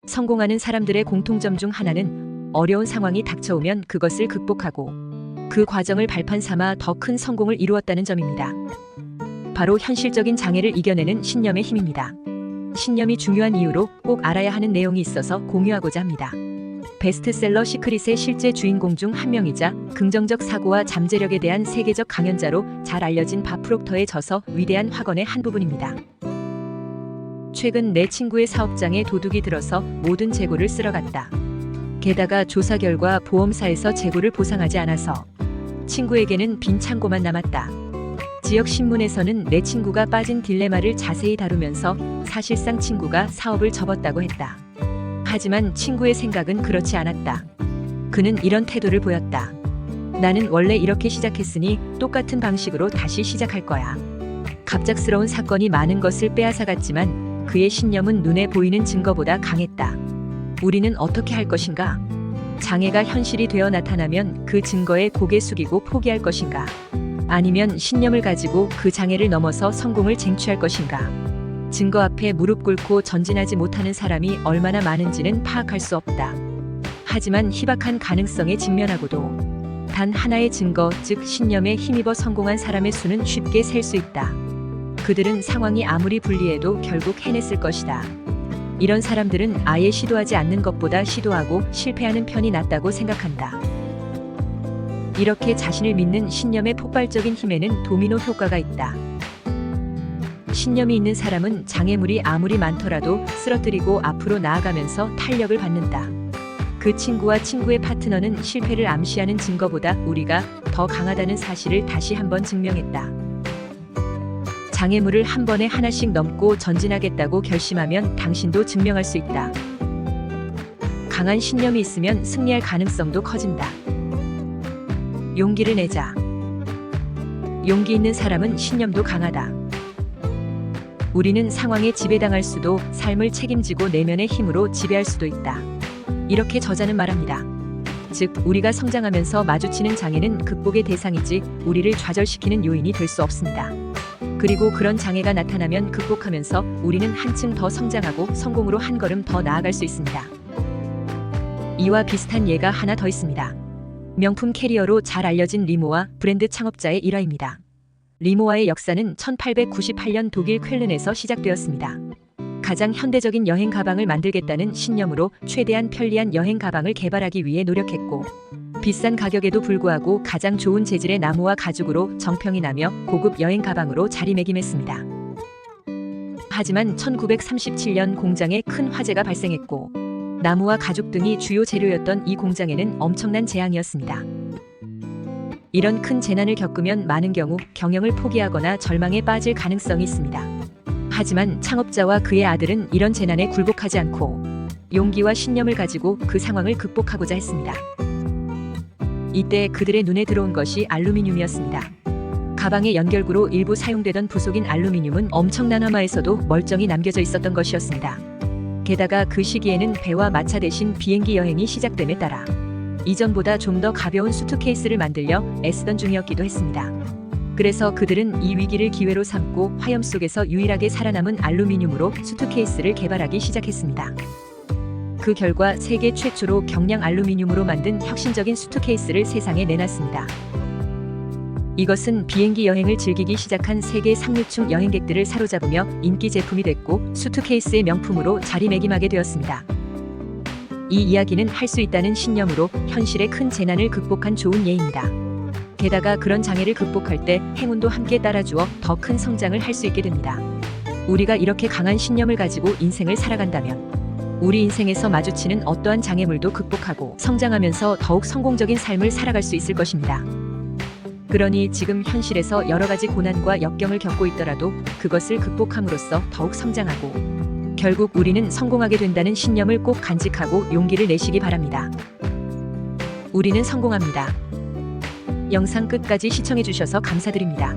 성공하는 사람들의 공통점 중 하나는 어려운 상황이 닥쳐오면 그것을 극복하고 그 과정을 발판 삼아 더 큰 성공을 이루었다는 점입니다. 바로 현실적인 장애를 이겨내는 신념의 힘입니다. 신념이 중요한 이유로 꼭 알아야 하는 내용이 있어서 공유하고자 합니다. 베스트셀러 시크릿의 실제 주인공 중 한 명이자 긍정적 사고와 잠재력에 대한 세계적 강연자로 잘 알려진 밥 프록터의 저서 위대한 확언의 한 부분입니다. 최근 내 친구의 사업장에 도둑이 들어서 모든 재고를 쓸어갔다. 게다가 조사 결과 보험사에서 재고를 보상하지 않아서 친구에게는 빈 창고만 남았다. 지역 신문에서는 내 친구가 빠진 딜레마를 자세히 다루면서 사실상 친구가 사업을 접었다고 했다. 하지만 친구의 생각은 그렇지 않았다. 그는 이런 태도를 보였다. 나는 원래 이렇게 시작했으니 똑같은 방식으로 다시 시작할 거야. 갑작스러운 사건이 많은 것을 빼앗아갔지만 그의 신념은 눈에 보이는 증거보다 강했다. 우리는 어떻게 할 것인가? 장애가 현실이 되어 나타나면 그 증거에 고개 숙이고 포기할 것인가? 아니면 신념을 가지고 그 장애를 넘어서 성공을 쟁취할 것인가? 증거 앞에 무릎 꿇고 전진하지 못하는 사람이 얼마나 많은지는 파악할 수 없다. 하지만 희박한 가능성에 직면하고도 단 하나의 증거, 즉 신념에 힘입어 성공한 사람의 수는 쉽게 셀 수 있다. 그들은 상황이 아무리 불리해도 결국 해냈을 것이다. 이런 사람들은 아예 시도하지 않는 것보다 시도하고 실패하는 편이 낫다고 생각한다. 이렇게 자신을 믿는 신념의 폭발적인 힘에는 도미노 효과가 있다. 신념이 있는 사람은 장애물이 아무리 많더라도 쓰러뜨리고 앞으로 나아가면서 탄력을 받는다. 그 친구와 친구의 파트너는 실패를 암시하는 증거보다 우리가 더 강하다는 사실을 다시 한번 증명했다. 장애물을 한 번에 하나씩 넘고 전진하겠다고 결심하면 당신도 증명할 수 있다. 강한 신념이 있으면 승리할 가능성도 커진다. 용기를 내자. 용기 있는 사람은 신념도 강하다. 우리는 상황에 지배당할 수도 삶을 책임지고 내면의 힘으로 지배할 수도 있다. 이렇게 저자는 말합니다. 즉, 우리가 성장하면서 마주치는 장애는 극복의 대상이지 우리를 좌절시키는 요인이 될 수 없습니다. 그리고 그런 장애가 나타나면 극복하면서 우리는 한층 더 성장하고 성공으로 한 걸음 더 나아갈 수 있습니다. 이와 비슷한 예가 하나 더 있습니다. 명품 캐리어로 잘 알려진 리모아 브랜드 창업자의 일화입니다. 리모아의 역사는 1898년 독일 쾰른에서 시작되었습니다. 가장 현대적인 여행 가방을 만들겠다는 신념으로 최대한 편리한 여행 가방을 개발하기 위해 노력했고, 비싼 가격에도 불구하고 가장 좋은 재질의 나무와 가죽으로 정평이 나며 고급 여행 가방으로 자리매김했습니다. 하지만 1937년 공장에 큰 화재가 발생했고, 나무와 가죽 등이 주요 재료였던 이 공장에는 엄청난 재앙이었습니다. 이런 큰 재난을 겪으면 많은 경우 경영을 포기하거나 절망에 빠질 가능성이 있습니다. 하지만 창업자와 그의 아들은 이런 재난에 굴복하지 않고 용기와 신념을 가지고 그 상황을 극복하고자 했습니다. 이때 그들의 눈에 들어온 것이 알루미늄이었습니다. 가방의 연결구로 일부 사용되던 부속인 알루미늄은 엄청난 화마에서도 멀쩡히 남겨져 있었던 것이었습니다. 게다가 그 시기에는 배와 마차 대신 비행기 여행이 시작됨에 따라 이전보다 좀 더 가벼운 수트케이스를 만들려 애쓰던 중이었기도 했습니다. 그래서 그들은 이 위기를 기회로 삼고 화염 속에서 유일하게 살아남은 알루미늄으로 수트케이스를 개발하기 시작했습니다. 그 결과 세계 최초로 경량 알루미늄으로 만든 혁신적인 수트케이스를 세상에 내놨습니다. 이것은 비행기 여행을 즐기기 시작한 세계 상류층 여행객들을 사로잡으며 인기 제품이 됐고 수트케이스의 명품으로 자리매김하게 되었습니다. 이 이야기는 할 수 있다는 신념으로 현실의 큰 재난을 극복한 좋은 예입니다. 게다가 그런 장애를 극복할 때 행운도 함께 따라주어 더 큰 성장을 할 수 있게 됩니다. 우리가 이렇게 강한 신념을 가지고 인생을 살아간다면 우리 인생에서 마주치는 어떠한 장애물도 극복하고 성장하면서 더욱 성공적인 삶을 살아갈 수 있을 것입니다. 그러니 지금 현실에서 여러 가지 고난과 역경을 겪고 있더라도 그것을 극복함으로써 더욱 성장하고 결국 우리는 성공하게 된다는 신념을 꼭 간직하고 용기를 내시기 바랍니다. 우리는 성공합니다. 영상 끝까지 시청해주셔서 감사드립니다.